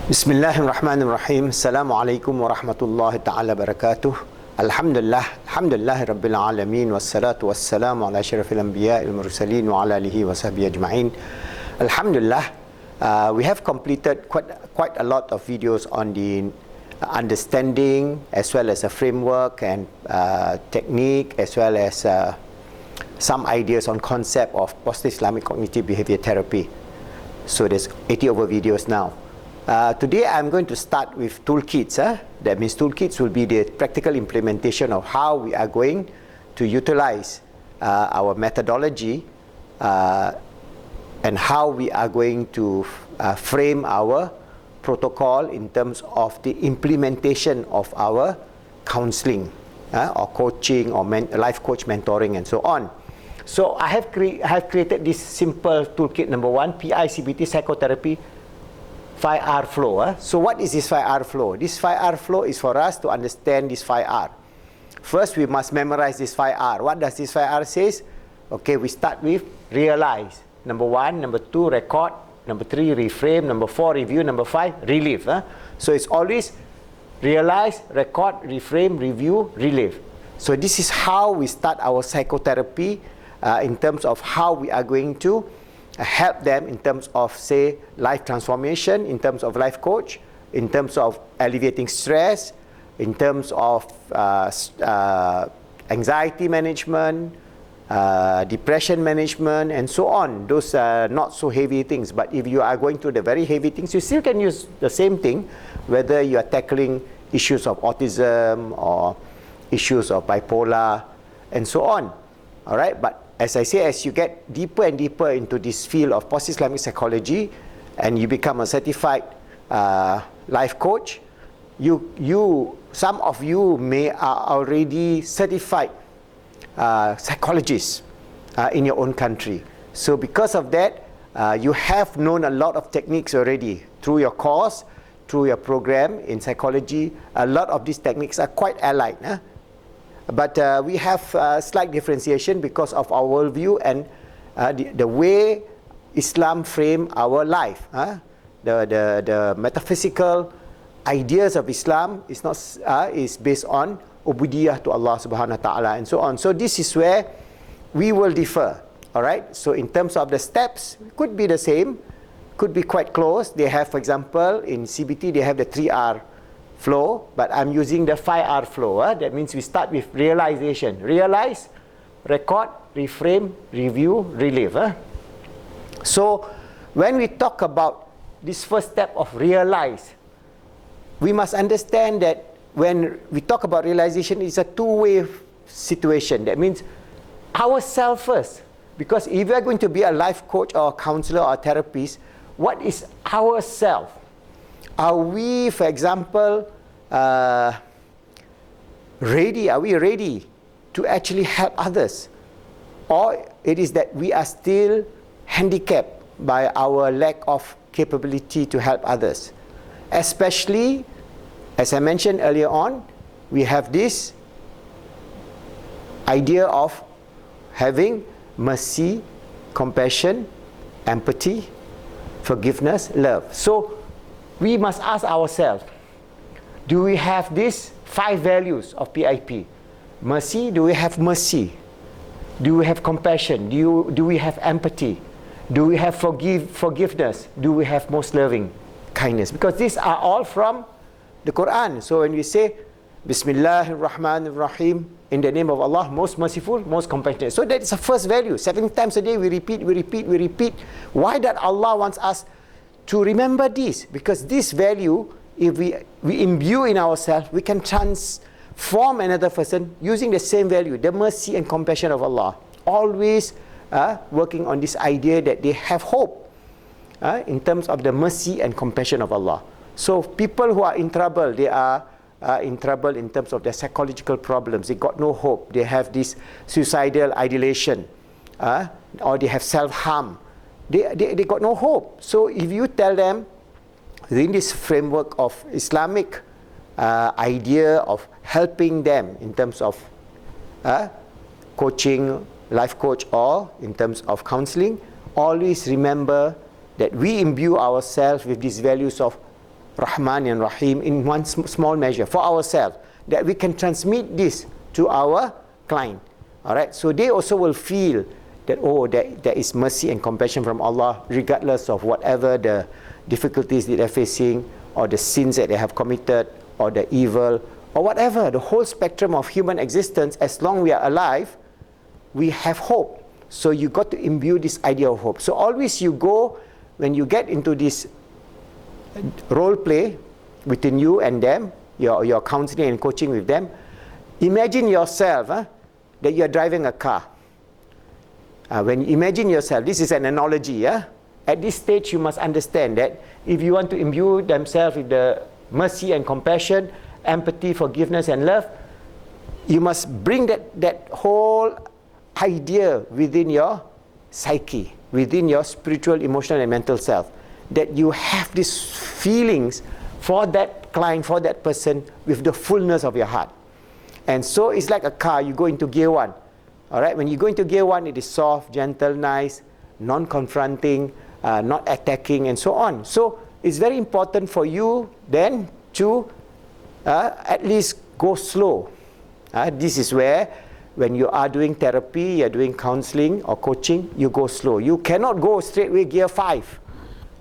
Bismillahirrahmanirrahim. Assalamualaikum warahmatullahi ta'ala barakatuh. Alhamdulillah rabbil alamin, wassalatu wassalamu ala asyrafil anbiya'il mursalin wa ala alihi wa sahbihi ajma'in. Alhamdulillah, we have completed quite a lot of videos on the understanding as well as a framework and technique, as well as some ideas on concept of post-Islamic cognitive behavior therapy. So there's 80 over videos now. Today I'm going to start with Toolkits. That means Toolkits will be the practical implementation of how we are going to utilize our methodology and how we are going to frame our protocol in terms of the implementation of our counseling or coaching or life coach mentoring and so on. So I have created this simple toolkit. Number one, Pi-CBT Psychotherapy 5R flow. So what is this 5R flow? This 5R flow is for us to understand this 5R. First, we must memorize this 5R. What does this 5R says? Okay, we start with realize. Number one. Number two, record. Number three, reframe. Number four, review. Number five, relive. So it's always realize, record, reframe, review, relive. So this is how we start our psychotherapy in terms of how we are going to help them in terms of, say, life transformation, in terms of life coach, in terms of alleviating stress, in terms of anxiety management, depression management, and so on. Those are not so heavy things, but if you are going through the very heavy things, you still can use the same thing, whether you are tackling issues of autism or issues of bipolar and so on. All right, but as I say, as you get deeper and deeper into this field of post-Islamic psychology and you become a certified life coach, some of you may are already certified psychologists in your own country. So because of that, you have known a lot of techniques already through your course, through your program in psychology. A lot of these techniques are quite allied. But we have slight differentiation because of our worldview and the way Islam frame our life. The metaphysical ideas of Islam is based on ubudiyah to Allah subhanahu wa ta'ala and so on. So this is where we will differ. Alright, so in terms of the steps, could be the same, could be quite close. They have, for example, in CBT they have the 3R flow, but I'm using the 5R flow. That means we start with realization. Realize, record, reframe, review, relive. So when we talk about this first step of realize, we must understand that when we talk about realization, it's a two-way situation. That means ourselves first. Because if you are going to be a life coach or a counselor or a therapist, what is ourself? Are we, for example, ready? Are we ready to actually help others? Or it is that we are still handicapped by our lack of capability to help others? Especially, as I mentioned earlier on, we have this idea of having mercy, compassion, empathy, forgiveness, love. So we must ask ourselves, do we have these 5 values of PIP? Mercy, do we have mercy? Do we have compassion? Do we have empathy? Do we have forgiveness? Do we have most loving kindness? Because these are all from the Quran. So when we say Bismillahirrahmanirrahim, in the name of Allah, most merciful, most compassionate. So that is the first value. 7 times a day we repeat. Why does Allah wants us to remember this? Because this value, if we imbue in ourselves, we can transform another person using the same value, the mercy and compassion of Allah. Always working on this idea that they have hope in terms of the mercy and compassion of Allah. So people who are in trouble, they are in trouble in terms of their psychological problems. They got no hope. They have this suicidal ideation, or they have self-harm. They got no hope. So if you tell them, in this framework of Islamic idea of helping them in terms of coaching, life coach, or in terms of counseling, always remember that we imbue ourselves with these values of Rahman and Rahim in one small measure for ourselves, that we can transmit this to our client. All right, so they also will feel that, oh, there is mercy and compassion from Allah, regardless of whatever the difficulties that they're facing, or the sins that they have committed, or the evil, or whatever, the whole spectrum of human existence. As long we are alive, we have hope. So you got to imbue this idea of hope. So always you go, when you get into this role play between you and them, your counseling and coaching with them, imagine yourself that you are driving a car. When you imagine yourself, this is an analogy. At this stage, you must understand that if you want to imbue themselves with the mercy and compassion, empathy, forgiveness, and love, you must bring that whole idea within your psyche, within your spiritual, emotional, and mental self, that you have these feelings for that client, for that person, with the fullness of your heart. And so it's like a car. You go into gear 1. All right, when you go into gear 1, it is soft, gentle, nice, non-confronting, not attacking, and so on. So it's very important for you then to at least go slow. This is where, when you are doing therapy, you're doing counseling or coaching, you go slow. You cannot go straight away gear 5.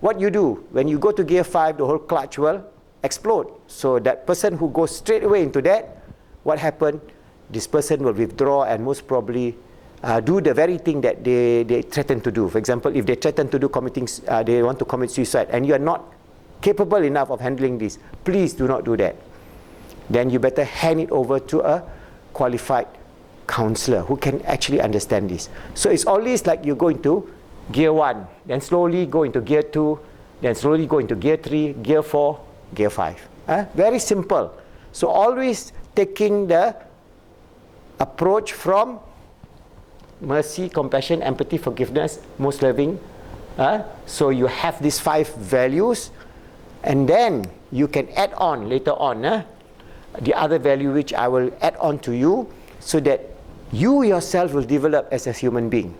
What you do, when you go to gear 5, the whole clutch will explode. So that person who goes straight away into that, what happened? This person will withdraw and most probably do the very thing that they threaten to do. For example, if they threaten to do they want to commit suicide, and you are not capable enough of handling this, please do not do that. Then you better hand it over to a qualified counselor who can actually understand this. So it's always like you go into gear 1, then slowly go into gear 2, then slowly go into gear 3, gear 4, gear 5. Very simple. So always taking the approach from mercy, compassion, empathy, forgiveness, most loving. So you have these 5 values, and then you can add on later on the other value which I will add on to you, so that you yourself will develop as a human being.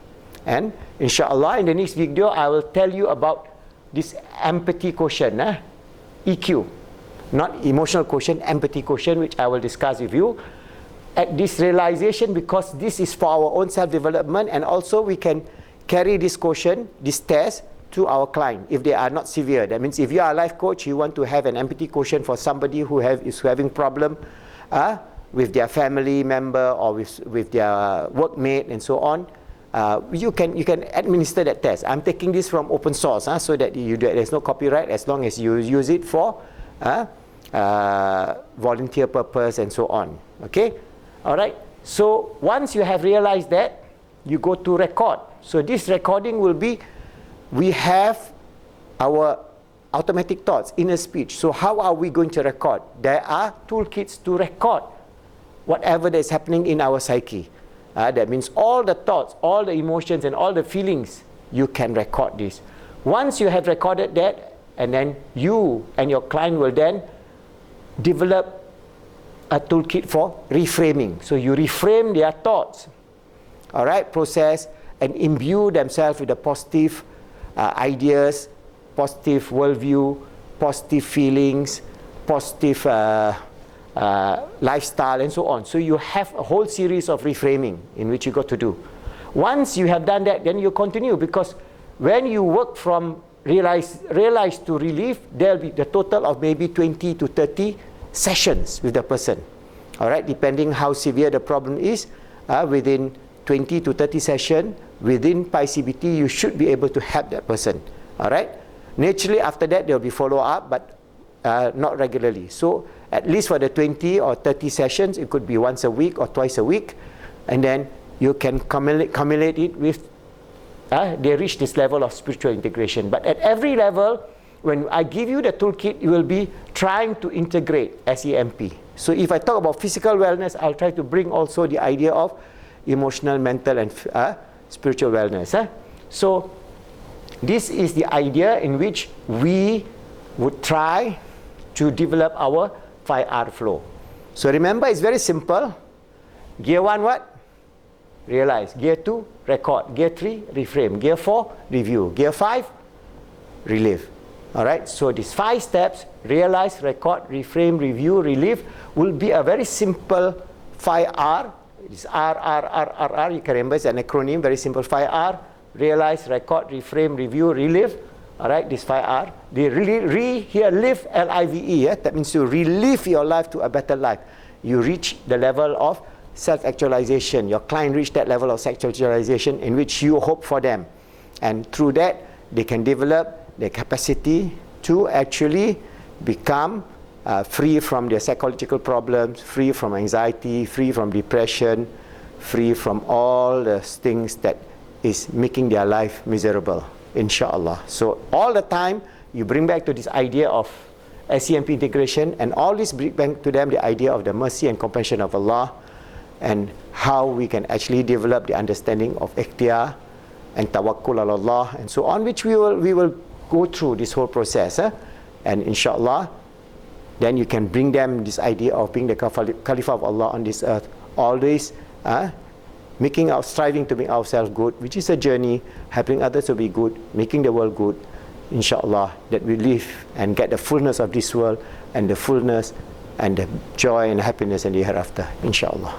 And inshallah, in the next video, I will tell you about this empathy quotient, EQ, not emotional quotient, empathy quotient, which I will discuss with you. At this realization, because this is for our own self-development, and also we can carry this quotient, this test, to our client if they are not severe. That means if you are a life coach, you want to have an empathy quotient for somebody who is having problem with their family member or with their workmate and so on. You can administer that test. I'm taking this from open source, so that there's no copyright, as long as you use it for volunteer purpose and so on. Okay? All right. So once you have realized that, you go to record. So this recording will be, we have our automatic thoughts, inner speech. So how are we going to record? There are toolkits to record whatever that is happening in our psyche. That means all the thoughts, all the emotions, and all the feelings, you can record this. Once you have recorded that, and then you and your client will then develop a toolkit for reframing. So you reframe their thoughts, all right, process, and imbue themselves with the positive ideas, positive worldview, positive feelings, positive lifestyle, and so on. So you have a whole series of reframing in which you got to do. Once you have done that, then you continue, because when you work from realize to relief, there'll be the total of maybe 20 to 30 sessions with the person. All right, depending how severe the problem is, within 20 to 30 sessions within Pi-CBT, you should be able to help that person. All right. Naturally, after that there will be follow-up, but not regularly. So at least for the 20 or 30 sessions, it could be once a week or twice a week, and then you can cumulate it with they reach this level of spiritual integration. But at every level, when I give you the toolkit, you will be trying to integrate SEMP. So if I talk about physical wellness, I'll try to bring also the idea of emotional, mental, and spiritual wellness. So this is the idea in which we would try to develop our 5R flow. So remember, it's very simple. Gear 1, what? Realize. Gear 2, record. Gear 3, reframe. Gear 4, review. Gear 5, relive. Alright, so these 5 steps, realize, record, reframe, review, relive, will be a very simple 5R. It's R. You can remember it's an acronym, very simple 5R. Realize, record, reframe, review, relive. Alright, this 5R. The here, live, L-I-V-E. Yeah? That means to relive your life to a better life. You reach the level of self-actualization. Your client reach that level of self-actualization in which you hope for them. And through that, they can develop their capacity to actually become free from their psychological problems, free from anxiety, free from depression, free from all the things that is making their life miserable, inshallah. So all the time, you bring back to this idea of SEMP integration, and all this bring back to them the idea of the mercy and compassion of Allah, and how we can actually develop the understanding of ikhtiyar and tawakkul ala Allah, and so on, which we will go through this whole process, and inshallah then you can bring them this idea of being the Caliph of Allah on this earth, always striving to make ourselves good, which is a journey, helping others to be good, making the world good, inshallah, that we live and get the fullness of this world and the fullness and the joy and happiness in the hereafter, inshallah.